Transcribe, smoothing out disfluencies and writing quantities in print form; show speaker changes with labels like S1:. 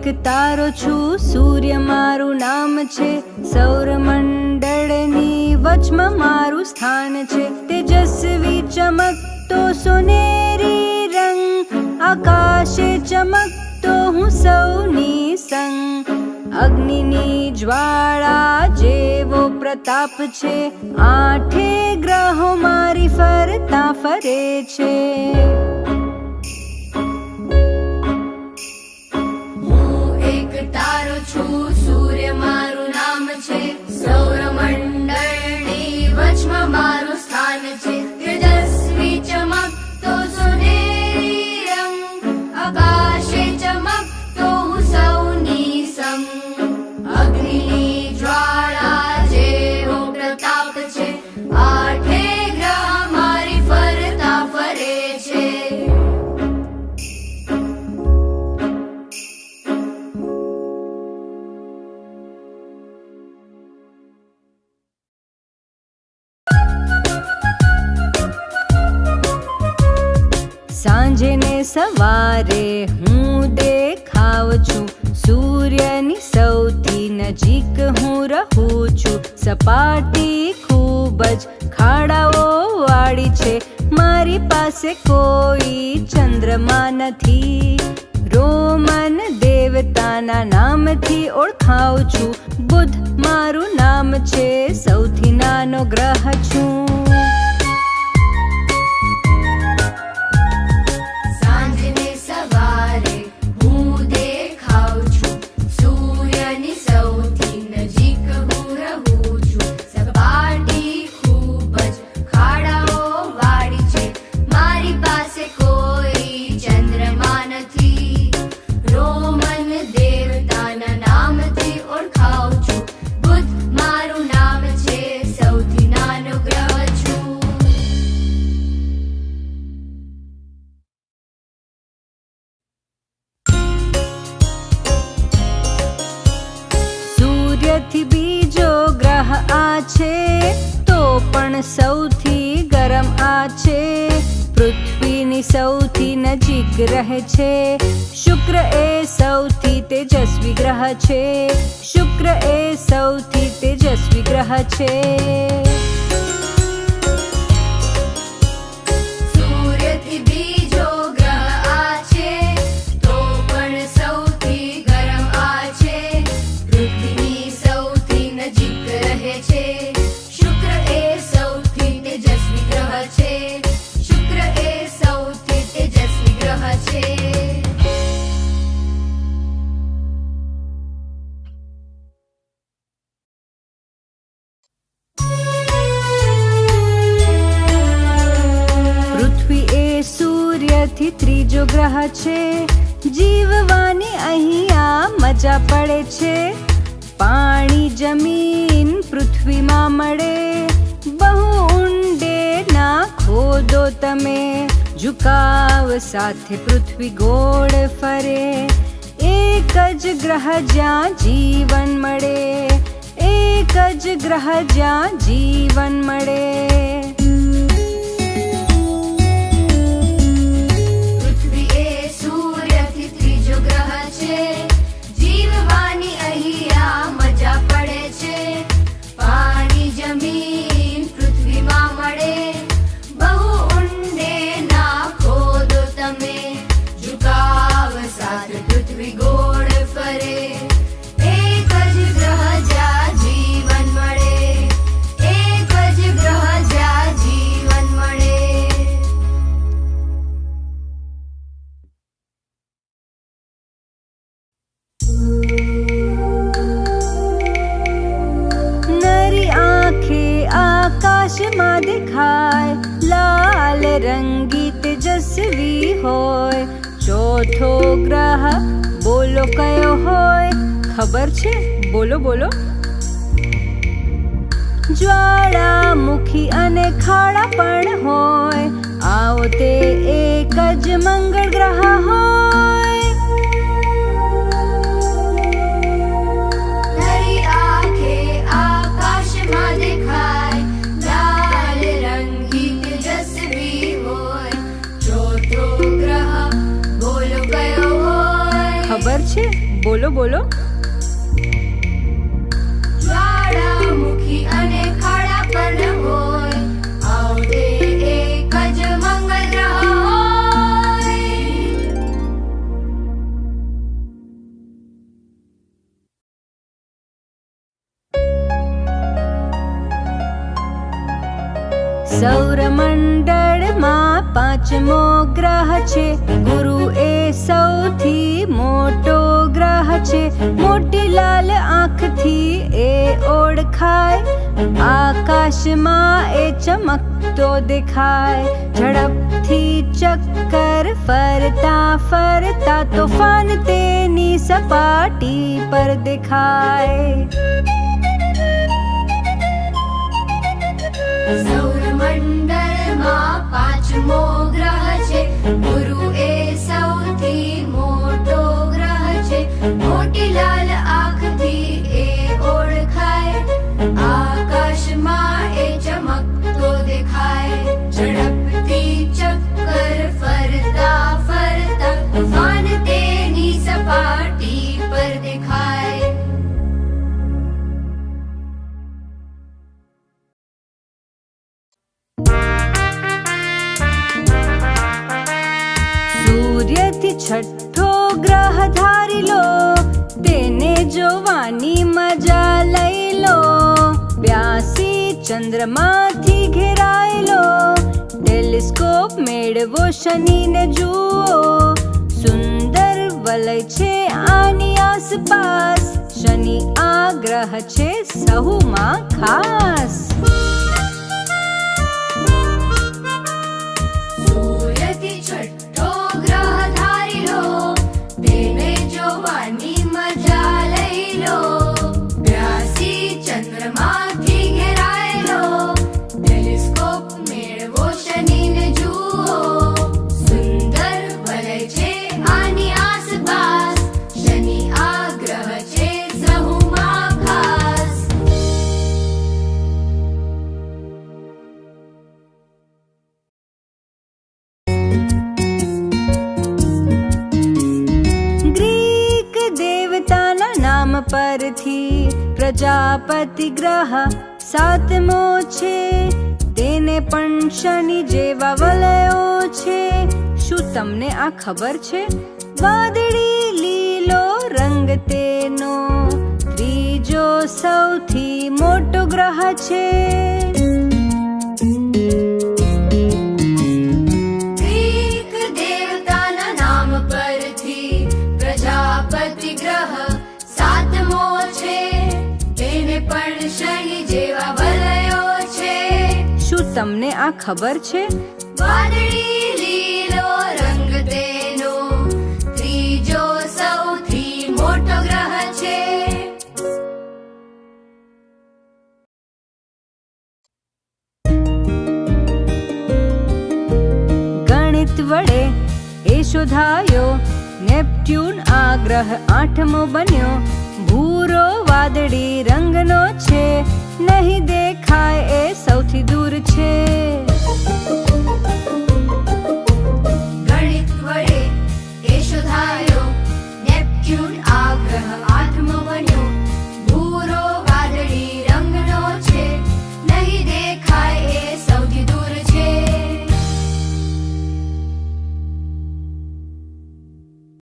S1: એક તારો છું, સૂર્ય મારું નામ છે. સૌરમંડળની વચમાં મારું સ્થાન છે. તેજસ્વી ચમકતો સોનેરી રંગ, આકાશે ચમકતો હું સૌની સંગ. અગ્નિની જ્વાળા જેવો પ્રતાપ છે, આઠે ગ્રહો મારી ફરતા ફરે છે.
S2: તારો છું, સૂર્ય મારું નામ છે. સૌરમંડળની વચમાં મારું સ્થાન છે. તેજસ્વી ચમકતો સોનેરી રંગ, આકાશે ચમકતો હું સૌની સંગ. અગ્નિની જ્વાળા જેવો પ્રતાપ છે, આઠે ગ્રહ મારી ફરતા ફરે છે.
S1: સાંજે ને સવારે હું દેખાવ છું, સૂર્યની સૌથી નજીક હું રહું છું. સપાટી ખૂબ જ ખાડાઓ વાળી છે, મારી પાસે કોઈ ચંદ્રમા નથી. રોમન દેવતાના નામથી ઓળખાવ છું, બુધ મારું નામ છે. સૌથી નાનો ગ્રહ છું. સૂર્યથી બીજો ગ્રહ આ છે, તો પણ સૌથી ગરમ આ છે. પૃથ્વીની સૌથી નજીક રહે છે. શુક્ર એ સૌથી તેજસ્વી ગ્રહ છે. શુક્ર એ સૌથી તેજસ્વી ગ્રહ છે.
S2: સૂર્યથી બીજો ગ્રહ આ છે, તો પણ સૌથી ગરમ આ છે. પૃથ્વીની સૌથી નજીક રહે છે. શુક્ર એ સૌથી તેજસ્વી ગ્રહ છે. શુક્ર એ સૌથી તેજસ્વી ગ્રહ છે.
S1: પૃથ્વી એ સૂર્યથી ત્રીજો ગ્રહ છે. જીવવાની અહીંયા મજા પડે છે. પાણી જમીન પૃથ્વીમાં મળે, બહુ ઊંડે ના ખોદો તમે. ઝુકાવ સાથે પૃથ્વી ગોળ ફરે. એક જ ગ્રહ જ્યાં જીવન મળે. એક જ ગ્રહ જ્યાં જીવન મળે.
S2: જીવવાની અહીંયા મજા પડે છે. પાણી જમીન પૃથ્વીમાં મળે, બહુ ઊંડે ના ખોદો તમે. ઝુકાવ સાથે પૃથ્વી ગોળ ફરે. એક જ ગ્રહ જ્યાં જીવન મળે. એક જ ગ્રહ જ્યાં જીવન મળે.
S1: નરી આંખે આકાશમાં દેખાય, લાલ રંગી તેજસ્વી હોય. ચોથો ગ્રહ બોલો કયો હોય? ખબર છે? બોલો બોલો. જ્વાળામુખી અને ખાડા પણ હોય. આવો તે એક જ મંગળ ગ્રહ હોય.
S2: નરી આંખે આકાશમાં દેખાય, લાલ રંગી તેજસ્વી હોય. ચોથો ગ્રહ બોલો કયો હોય?
S1: ખબર છે? બોલો બોલો.
S2: જ્વાળામુખી અને ખાડા પણ હોય, આવડે એક જ મંગળ ગ્રહ હોય.
S1: સૌરમંડળમાં પાંચમો ગ્રહ છે, ગુરુ એ સૌથી મોટો ગ્રહ છે. મોટી લાલ આંખથી એ ઓળખાય, આકાશમાં એ ચમકતો દેખાય. ઝડપથી ચક્કર ફરતા ફરતા તોફાન તેની સપાટી પર દેખાય.
S2: સૌરમંડળમાં પાંચમો ગ્રહ છે, ગુરુ એ સૌથી મોટો ગ્રહ છે. મોટી લાલ આંખથી એ ઓળખાય, આકાશમાં એ ચમકતો દેખાય. ઝડપથી ચક્કર ફરતા ફરતા તોફાન તેની સપાટી પર દેખાય.
S1: સૂર્યથી છઠ્ઠો ગ્રહ ધારી લો, તેને જોવાની મજા લઈ લો. 82 ચંદ્રમાંથી ઘેરાયેલો, ટેલિસ્કોપ મેળવો શનિને જુઓ. સુંદર વલય છે આની આસપાસ, શનિ આ ગ્રહ છે સહુમાં ખાસ.
S2: સૂર્યથી છઠ્ઠો ગ્રહ ધારી લો, તેને જોવાની મજા લઈ લો. 82 ચંદ્રમાંથી ઘેરાયેલો, ટેલિસ્કોપ મેળવો શનિને જુઓ. સુંદર વલય છે આની આસપાસ, શનિ આ ગ્રહ છે સહુમાં ખાસ.
S1: ગ્રીક દેવતાના નામ પરથી પ્રજાપતિ ગ્રહ સાતમો છે, તેને પણ શનિ જેવા વલયો છે. શું તમને આ ખબર છે? વાદળી લીલો રંગ તેનો ત્રીજો સૌથી મોટો ગ્રહ છે.
S2: ગ્રીક દેવતાના નામ પરથી પ્રજાપતિ ગ્રહ સાતમો છે, તેને પણ શનિ જેવા વલયો છે.
S1: શું તમને આ ખબર છે?
S2: વાદળી લીલો રંગ તેનો ત્રીજો સૌથી મોટો ગ્રહ છે.
S1: ગણિત વડે એ શોધાયો, નેપટ્યુન આ ગ્રહ આઠમો બન્યો. ભૂરો વાદળી રંગનો છે, નહીં દેખાય એ સૌથી દૂર છે.